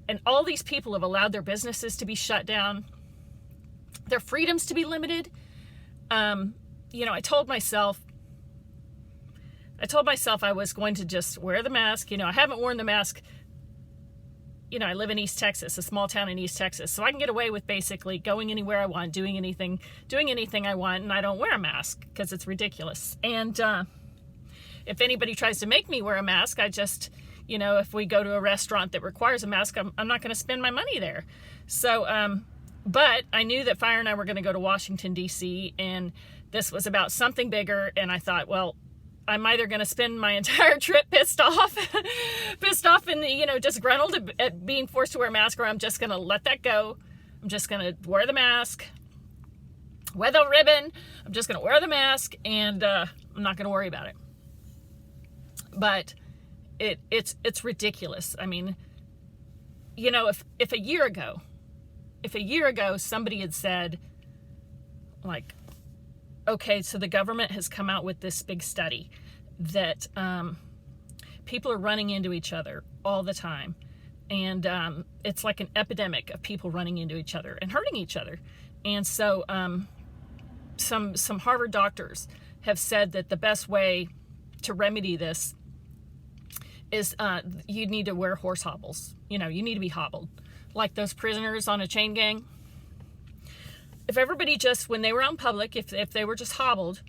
and all these people have allowed their businesses to be shut down, their freedoms to be limited. I told myself I was going to just wear the mask. I haven't worn the mask. I live in East Texas, a small town in East Texas, so I can get away with basically going anywhere I want, doing anything I want, and I don't wear a mask because it's ridiculous. And if anybody tries to make me wear a mask, I just, if we go to a restaurant that requires a mask, I'm not going to spend my money there. So, but I knew that Fire and I were going to go to Washington, D.C., and this was about something bigger, and I thought, well, I'm either going to spend my entire trip pissed off and, disgruntled at being forced to wear a mask, or I'm just going to let that go. I'm just going to wear the mask, wear the ribbon. I'm just going to wear the mask, and I'm not going to worry about it. But it's ridiculous. I mean, if a year ago somebody had said, like, okay, so the government has come out with this big study that people are running into each other all the time. And it's like an epidemic of people running into each other and hurting each other. And so some Harvard doctors have said that the best way to remedy this is you need to wear horse hobbles. You need to be hobbled. Like those prisoners on a chain gang. If everybody just, when they were out in public, if they were just hobbled,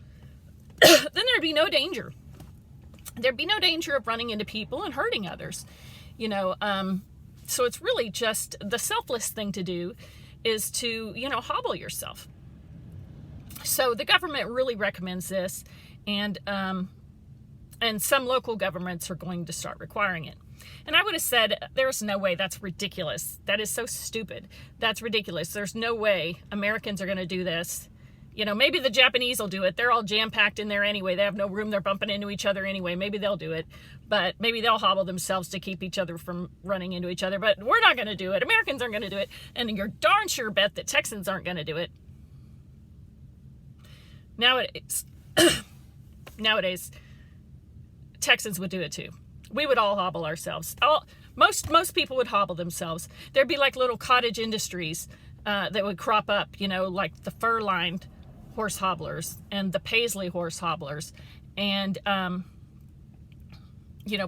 then there'd be no danger. There'd be no danger of running into people and hurting others. So it's really just the selfless thing to do is to, hobble yourself. So the government really recommends this, and some local governments are going to start requiring it. And I would have said, there's no way, that's ridiculous. That is so stupid. That's ridiculous. There's no way Americans are going to do this. Maybe the Japanese will do it. They're all jam-packed in there anyway. They have no room. They're bumping into each other anyway. Maybe they'll do it. But maybe they'll hobble themselves to keep each other from running into each other. But we're not going to do it. Americans aren't going to do it. And you're darn sure bet that Texans aren't going to do it. Nowadays, Texans would do it too. We would all hobble ourselves. Most people would hobble themselves. There'd be like little cottage industries that would crop up, like the fur-lined horse hobblers and the paisley horse hobblers. And,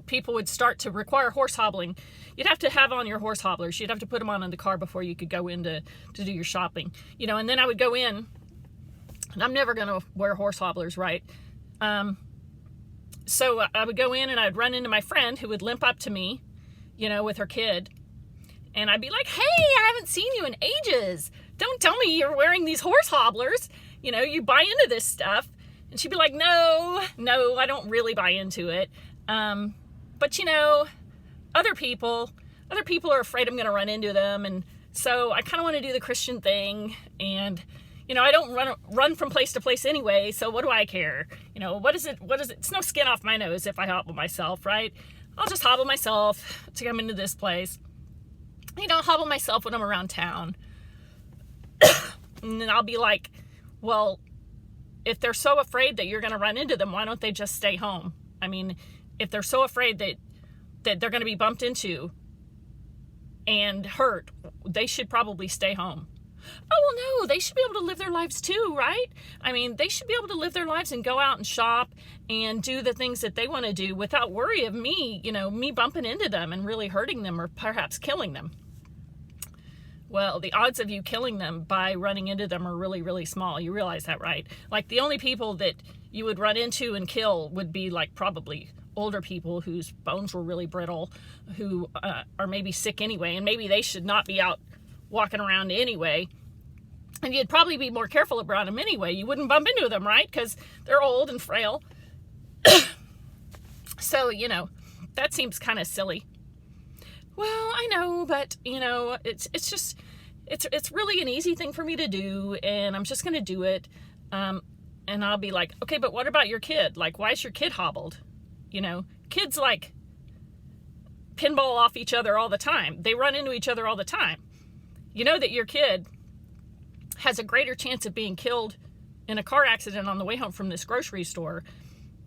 people would start to require horse hobbling. You'd have to have on your horse hobblers. You'd have to put them on in the car before you could go in to do your shopping. And then I would go in, and I'm never going to wear horse hobblers, right? So I would go in and I'd run into my friend who would limp up to me, with her kid. And I'd be like, hey, I haven't seen you in ages. Don't tell me you're wearing these horse hobblers. You buy into this stuff. And she'd be like, no, I don't really buy into it. But other people are afraid I'm going to run into them. And so I kind of want to do the Christian thing. And I don't run from place to place anyway, so what do I care? What is it? It's no skin off my nose if I hobble myself, right? I'll just hobble myself to come into this place. Hobble myself when I'm around town. And then I'll be like, well, if they're so afraid that you're going to run into them, why don't they just stay home? I mean, if they're so afraid that they're going to be bumped into and hurt, they should probably stay home. Oh, well, no, they should be able to live their lives too, right? I mean, they should be able to live their lives and go out and shop and do the things that they want to do without worry of me bumping into them and really hurting them or perhaps killing them. Well, the odds of you killing them by running into them are really, really small. You realize that, right? Like, the only people that you would run into and kill would be, like, probably older people whose bones were really brittle, who are maybe sick anyway, and maybe they should not be out walking around anyway, and you'd probably be more careful around them anyway. You wouldn't bump into them, right? Because they're old and frail. So, that seems kind of silly. Well, I know, but, it's really an easy thing for me to do, and I'm just going to do it. And I'll be like, okay, but what about your kid? Like, why is your kid hobbled? Kids, like, pinball off each other all the time. They run into each other all the time. You know that your kid has a greater chance of being killed in a car accident on the way home from this grocery store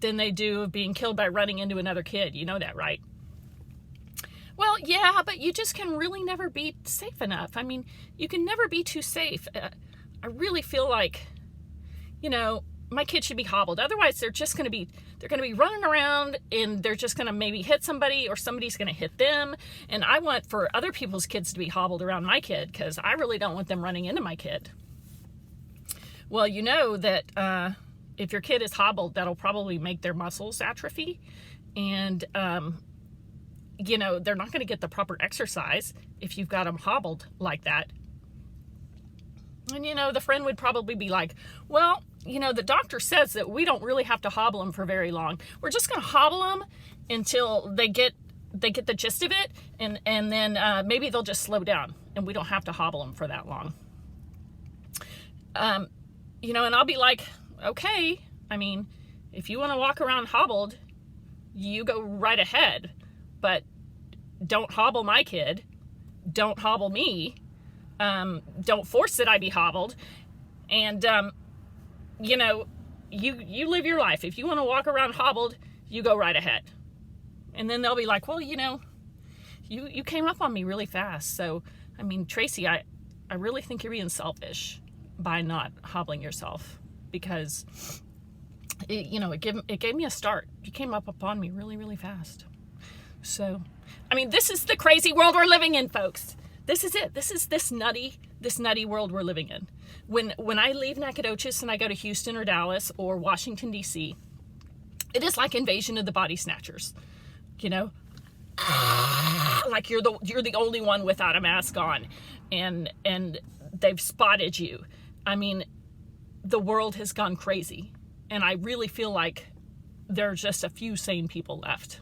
than they do of being killed by running into another kid. You know that, right? Well, yeah, but you just can really never be safe enough. I mean, you can never be too safe. I really feel like, my kids should be hobbled. Otherwise, they're going to be running around, and they're just going to maybe hit somebody, or somebody's going to hit them. And I want for other people's kids to be hobbled around my kid, because I really don't want them running into my kid. Well, you know that if your kid is hobbled, that'll probably make their muscles atrophy. And, they're not going to get the proper exercise if you've got them hobbled like that. And, the friend would probably be like, well, the doctor says that we don't really have to hobble them for very long. We're just going to hobble them until they get the gist of it. And then maybe they'll just slow down, and we don't have to hobble them for that long. And I'll be like, okay, I mean, if you want to walk around hobbled, you go right ahead, but don't hobble my kid. Don't hobble me. Don't force that I be hobbled. And, you live your life. If you want to walk around hobbled, you go right ahead. And then they'll be like, well, you came up on me really fast. So, I mean, Tracy, I really think you're being selfish by not hobbling yourself, because it gave me a start. You came up upon me really, really fast. So, I mean, this is the crazy world we're living in, folks. This is it. This is this nutty world we're living in. When I leave Nacogdoches and I go to Houston or Dallas or Washington, D.C., it is like Invasion of the Body Snatchers. Like you're the only one without a mask on, and they've spotted you. I mean, the world has gone crazy, and I really feel like there are just a few sane people left.